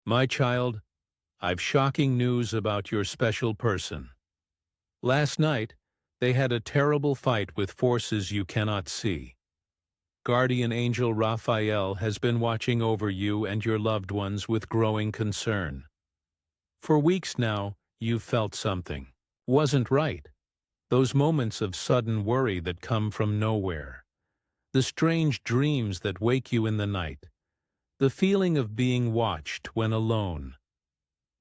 My child, I've shocking news about your special person. Last night, they had a terrible fight with forces you cannot see. Guardian Angel Raphael has been watching over you and your loved ones with growing concern. For weeks now, you've felt something wasn't right. Those moments of sudden worry that come from nowhere. The strange dreams that wake you in the night. The feeling of being watched when alone.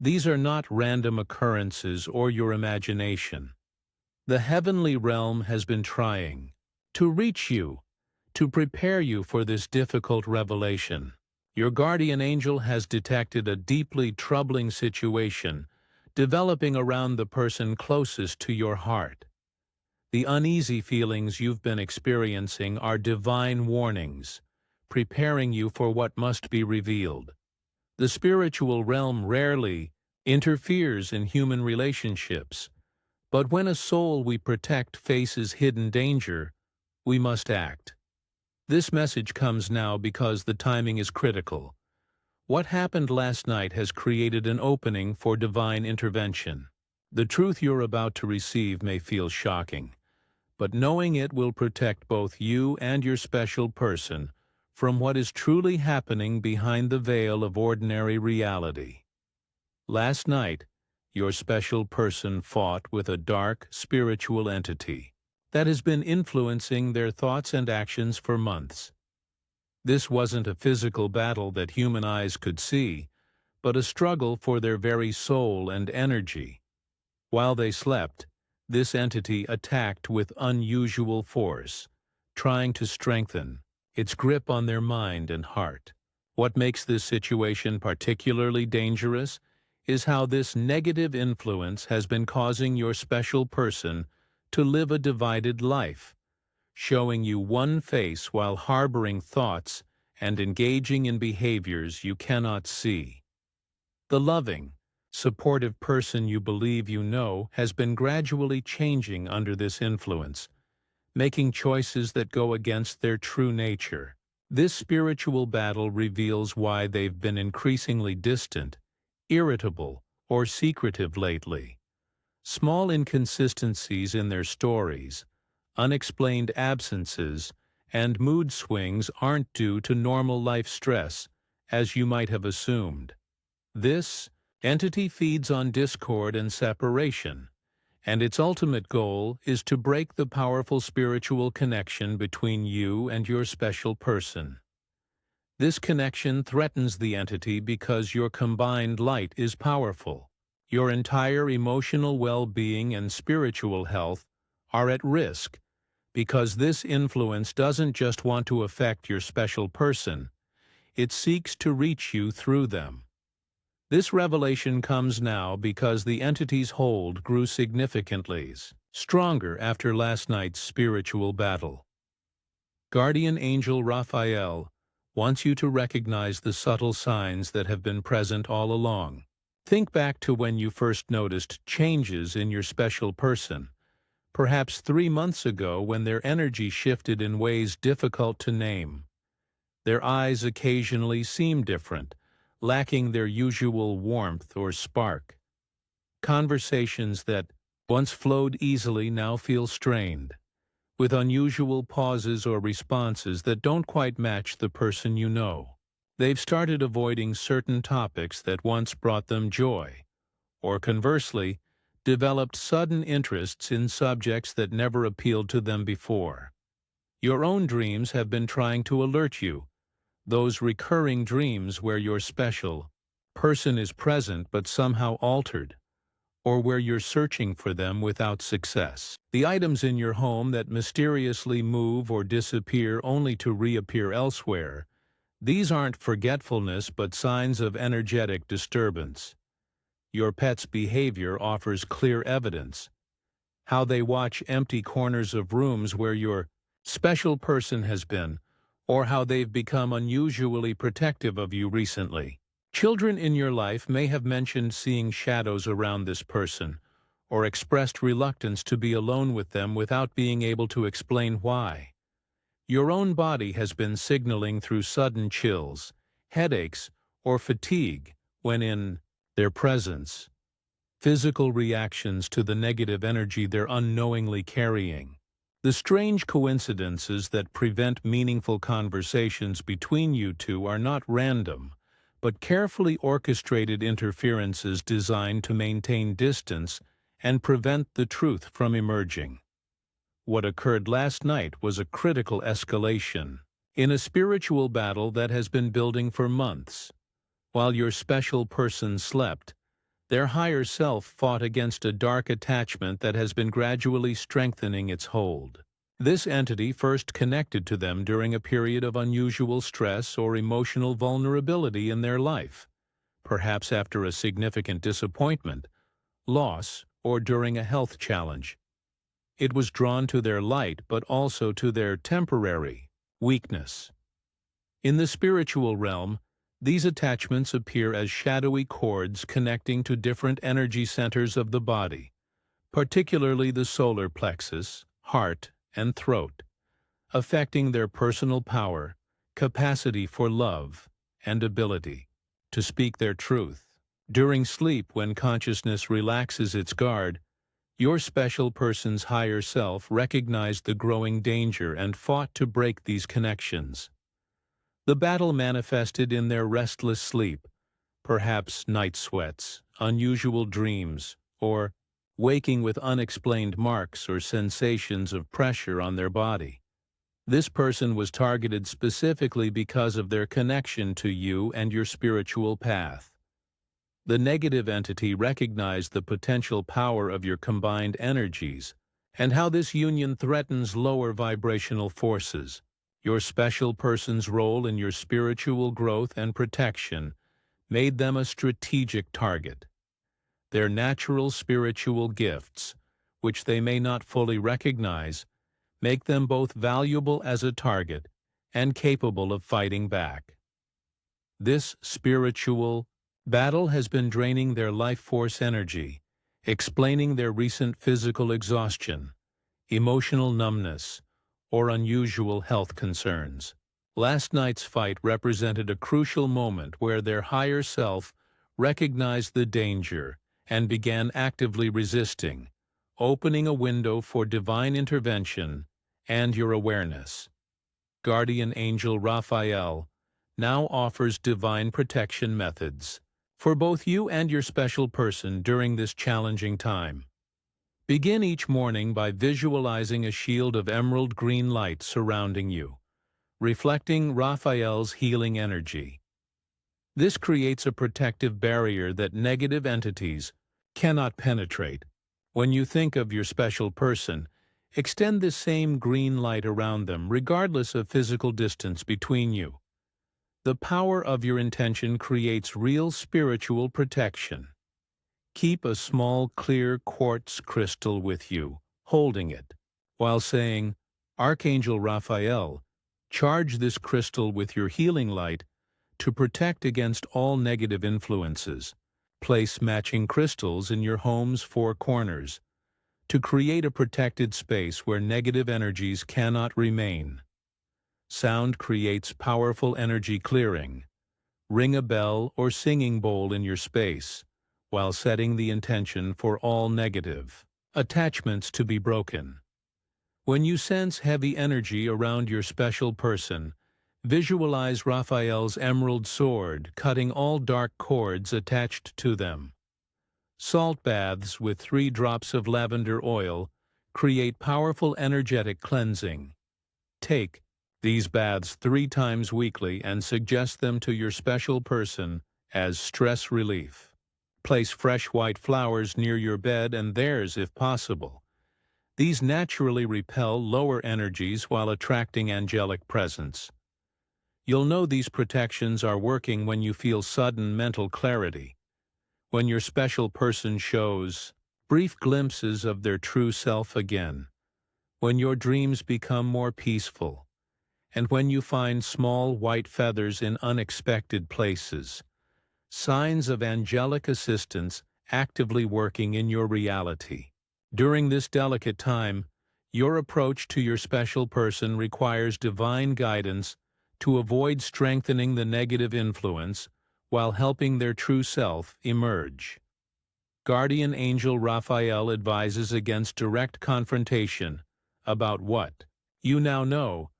These are not random occurrences or your imagination. The heavenly realm has been trying to reach you, to prepare you for this difficult revelation. Your guardian angel has detected a deeply troubling situation developing around the person closest to your heart. The uneasy feelings you've been experiencing are divine warnings, preparing you for what must be revealed. The spiritual realm rarely interferes in human relationships, but when a soul we protect faces hidden danger, we must act. This message comes now because the timing is critical. What happened last night has created an opening for divine intervention. The truth you're about to receive may feel shocking, but knowing it will protect both you and your special person from what is truly happening behind the veil of ordinary reality. Last night, your special person fought with a dark, spiritual entity that has been influencing their thoughts and actions for months. This wasn't a physical battle that human eyes could see, but a struggle for their very soul and energy. While they slept, this entity attacked with unusual force, trying to strengthen its grip on their mind and heart. What makes this situation particularly dangerous is how this negative influence has been causing your special person to live a divided life, showing you one face while harboring thoughts and engaging in behaviors you cannot see. The loving, supportive person you believe you know has been gradually changing under this influence, making choices that go against their true nature. This spiritual battle reveals why they've been increasingly distant, irritable, or secretive lately. Small inconsistencies in their stories, unexplained absences, and mood swings aren't due to normal life stress, as you might have assumed. This entity feeds on discord and separation, and its ultimate goal is to break the powerful spiritual connection between you and your special person. This connection threatens the entity because your combined light is powerful. Your entire emotional well-being and spiritual health are at risk because this influence doesn't just want to affect your special person, it seeks to reach you through them. This revelation comes now because the entity's hold grew significantly stronger after last night's spiritual battle. Guardian Angel Raphael wants you to recognize the subtle signs that have been present all along. Think back to when you first noticed changes in your special person, perhaps 3 months ago when their energy shifted in ways difficult to name. Their eyes occasionally seem different, lacking their usual warmth or spark. Conversations that once flowed easily now feel strained, with unusual pauses or responses that don't quite match the person you know. They've started avoiding certain topics that once brought them joy, or conversely, developed sudden interests in subjects that never appealed to them before. Your own dreams have been trying to alert you, those recurring dreams where your special person is present but somehow altered, or where you're searching for them without success. The items in your home that mysteriously move or disappear only to reappear elsewhere, these aren't forgetfulness but signs of energetic disturbance. Your pet's behavior offers clear evidence. How they watch empty corners of rooms where your special person has been, or how they've become unusually protective of you recently. Children in your life may have mentioned seeing shadows around this person, or expressed reluctance to be alone with them without being able to explain why. Your own body has been signaling through sudden chills, headaches, or fatigue when in their presence, physical reactions to the negative energy they're unknowingly carrying. The strange coincidences that prevent meaningful conversations between you two are not random, but carefully orchestrated interferences designed to maintain distance and prevent the truth from emerging. What occurred last night was a critical escalation in a spiritual battle that has been building for months. While your special person slept, their higher self fought against a dark attachment that has been gradually strengthening its hold. This entity first connected to them during a period of unusual stress or emotional vulnerability in their life, perhaps after a significant disappointment, loss, or during a health challenge. It was drawn to their light but also to their temporary weakness. In the spiritual realm, these attachments appear as shadowy cords connecting to different energy centers of the body, particularly the solar plexus, heart, and throat, affecting their personal power, capacity for love, and ability to speak their truth. During sleep, when consciousness relaxes its guard, your special person's higher self recognized the growing danger and fought to break these connections. The battle manifested in their restless sleep, perhaps night sweats, unusual dreams, or waking with unexplained marks or sensations of pressure on their body. This person was targeted specifically because of their connection to you and your spiritual path. The negative entity recognized the potential power of your combined energies and how this union threatens lower vibrational forces. Your special person's role in your spiritual growth and protection made them a strategic target. Their natural spiritual gifts, which they may not fully recognize, make them both valuable as a target and capable of fighting back. This spiritual battle has been draining their life force energy, explaining their recent physical exhaustion, emotional numbness, or unusual health concerns. Last night's fight represented a crucial moment where their higher self recognized the danger and began actively resisting, opening a window for divine intervention and your awareness. Guardian Angel Raphael now offers divine protection methods for both you and your special person during this challenging time. Begin each morning by visualizing a shield of emerald green light surrounding you, reflecting Raphael's healing energy. This creates a protective barrier that negative entities cannot penetrate. When you think of your special person, extend the same green light around them regardless of physical distance between you. The power of your intention creates real spiritual protection. Keep a small clear quartz crystal with you, holding it, while saying, Archangel Raphael, charge this crystal with your healing light to protect against all negative influences. Place matching crystals in your home's four corners to create a protected space where negative energies cannot remain. Sound creates powerful energy clearing. Ring a bell or singing bowl in your space, while setting the intention for all negative attachments to be broken. When you sense heavy energy around your special person, visualize Raphael's emerald sword cutting all dark cords attached to them. Salt baths with 3 drops of lavender oil create powerful energetic cleansing. Take these baths 3 times weekly and suggest them to your special person as stress relief. Place fresh white flowers near your bed and theirs if possible. These naturally repel lower energies while attracting angelic presence. You'll know these protections are working when you feel sudden mental clarity, when your special person shows brief glimpses of their true self again, when your dreams become more peaceful, and when you find small white feathers in unexpected places, signs of angelic assistance actively working in your reality. During this delicate time, your approach to your special person requires divine guidance to avoid strengthening the negative influence while helping their true self emerge. Guardian Angel Raphael advises against direct confrontation about what you now know.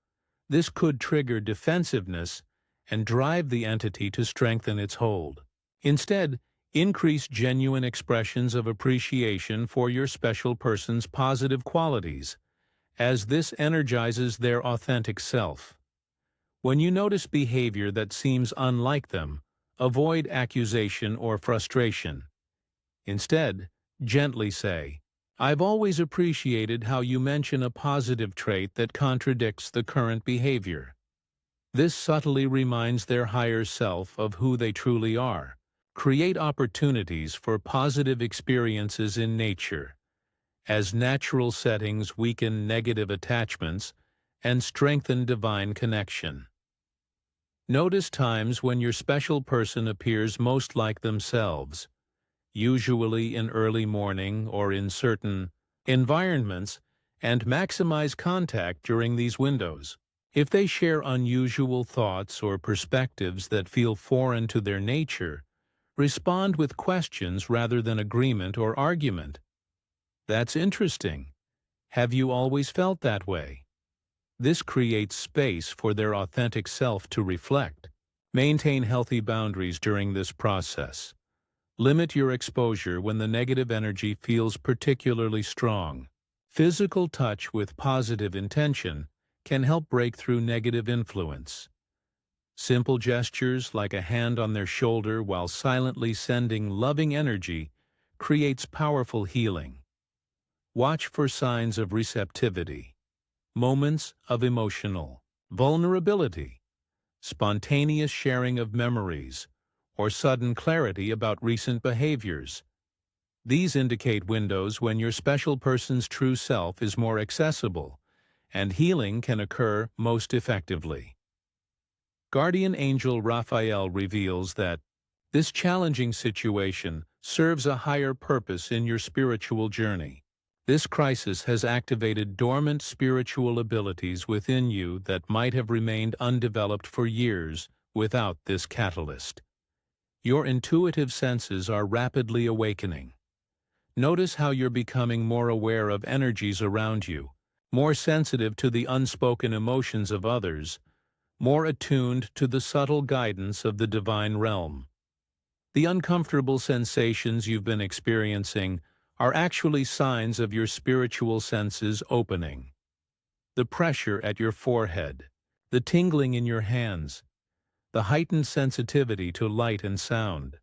This could trigger defensiveness and drive the entity to strengthen its hold. Instead, increase genuine expressions of appreciation for your special person's positive qualities, as this energizes their authentic self. When you notice behavior that seems unlike them, avoid accusation or frustration. Instead, gently say, "I've always appreciated how you mention a positive trait that contradicts the current behavior." This subtly reminds their higher self of who they truly are. Create opportunities for positive experiences in nature, as natural settings weaken negative attachments and strengthen divine connection. Notice times when your special person appears most like themselves, usually in early morning or in certain environments, and maximize contact during these windows. If they share unusual thoughts or perspectives that feel foreign to their nature, respond with questions rather than agreement or argument. "That's interesting. Have you always felt that way?" This creates space for their authentic self to reflect. Maintain healthy boundaries during this process. Limit your exposure when the negative energy feels particularly strong. Physical touch with positive intention can help break through negative influence. Simple gestures like a hand on their shoulder while silently sending loving energy creates powerful healing. Watch for signs of receptivity, moments of emotional vulnerability, spontaneous sharing of memories, or sudden clarity about recent behaviors. These indicate windows when your special person's true self is more accessible, and healing can occur most effectively. Guardian Angel Raphael reveals that this challenging situation serves a higher purpose in your spiritual journey. This crisis has activated dormant spiritual abilities within you that might have remained undeveloped for years without this catalyst. Your intuitive senses are rapidly awakening. Notice how you're becoming more aware of energies around you, more sensitive to the unspoken emotions of others, more attuned to the subtle guidance of the divine realm. The uncomfortable sensations you've been experiencing are actually signs of your spiritual senses opening. The pressure at your forehead, the tingling in your hands, the heightened sensitivity to light and sound.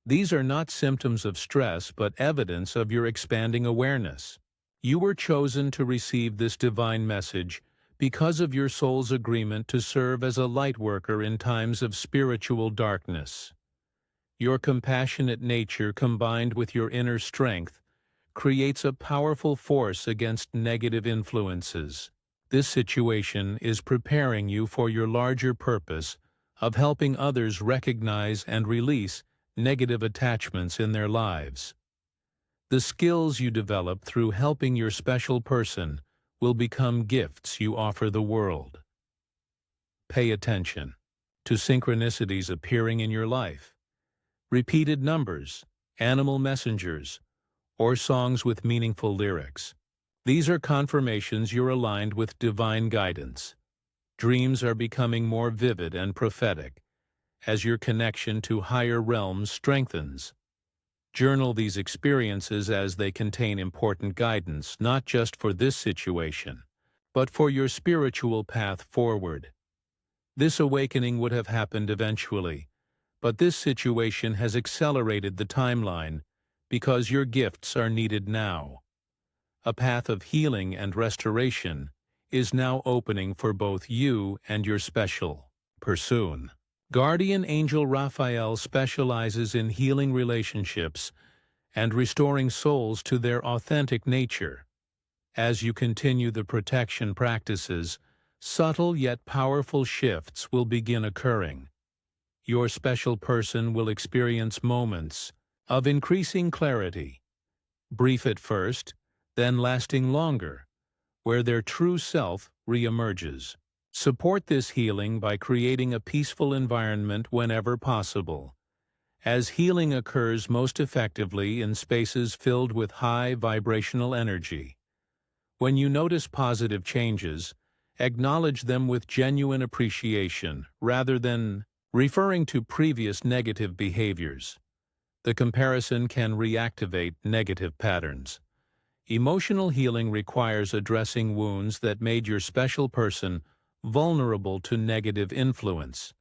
These are not symptoms of stress but evidence of your expanding awareness. You were chosen to receive this divine message because of your soul's agreement to serve as a light worker in times of spiritual darkness. Your compassionate nature combined with your inner strength creates a powerful force against negative influences. This situation is preparing you for your larger purpose of helping others recognize and release negative attachments in their lives. The skills you develop through helping your special person will become gifts you offer the world. Pay attention to synchronicities appearing in your life. Repeated numbers, animal messengers, or songs with meaningful lyrics. These are confirmations you're aligned with divine guidance. Dreams are becoming more vivid and prophetic as your connection to higher realms strengthens. Journal these experiences as they contain important guidance, not just for this situation, but for your spiritual path forward. This awakening would have happened eventually, but this situation has accelerated the timeline because your gifts are needed now. A path of healing and restoration is now opening for both you and your special person. Guardian Angel Raphael specializes in healing relationships and restoring souls to their authentic nature. As you continue the protection practices, subtle yet powerful shifts will begin occurring. Your special person will experience moments of increasing clarity, brief at first, then lasting longer, where their true self reemerges. Support this healing by creating a peaceful environment whenever possible, as healing occurs most effectively in spaces filled with high vibrational energy. When you notice positive changes, acknowledge them with genuine appreciation rather than referring to previous negative behaviors. The comparison can reactivate negative patterns. Emotional healing requires addressing wounds that made your special person vulnerable to negative influence.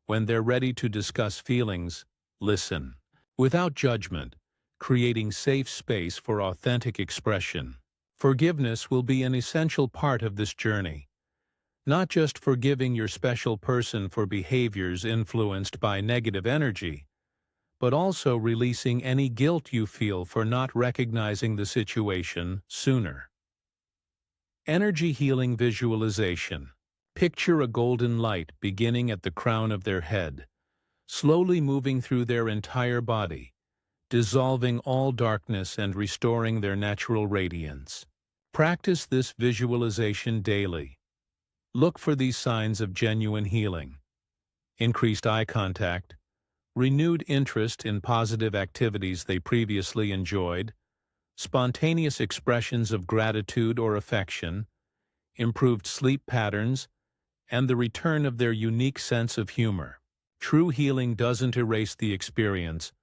When they're ready to discuss feelings, listen, without judgment, creating safe space for authentic expression. Forgiveness will be an essential part of this journey. Not just forgiving your special person for behaviors influenced by negative energy, but also releasing any guilt you feel for not recognizing the situation sooner. Energy healing visualization. Picture a golden light beginning at the crown of their head, slowly moving through their entire body, dissolving all darkness and restoring their natural radiance. Practice this visualization daily. Look for these signs of genuine healing: increased eye contact, renewed interest in positive activities they previously enjoyed, spontaneous expressions of gratitude or affection, improved sleep patterns, and the return of their unique sense of humor. True healing doesn't erase the experience,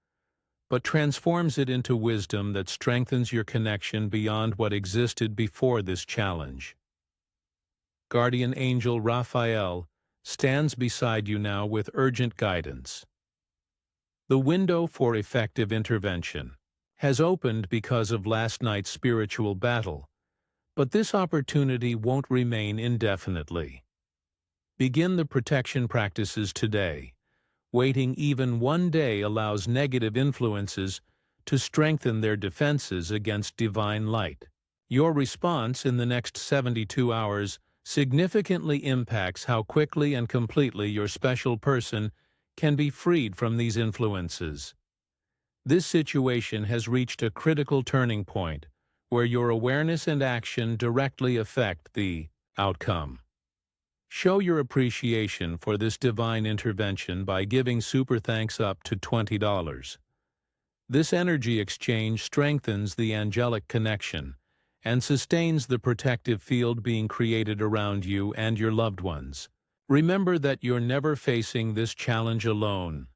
but transforms it into wisdom that strengthens your connection beyond what existed before this challenge. Guardian Angel Raphael stands beside you now with urgent guidance. The window for effective intervention has opened because of last night's spiritual battle, but this opportunity won't remain indefinitely. Begin the protection practices today. Waiting even one day allows negative influences to strengthen their defenses against divine light. Your response in the next 72 hours significantly impacts how quickly and completely your special person can be freed from these influences. This situation has reached a critical turning point where your awareness and action directly affect the outcome. Show your appreciation for this divine intervention by giving super thanks up to $20. This energy exchange strengthens the angelic connection and sustains the protective field being created around you and your loved ones. Remember that you're never facing this challenge alone.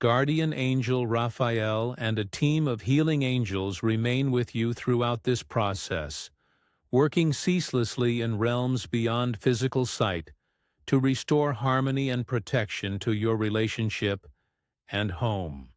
Guardian Angel Raphael and a team of healing angels remain with you throughout this process, working ceaselessly in realms beyond physical sight to restore harmony and protection to your relationship and home.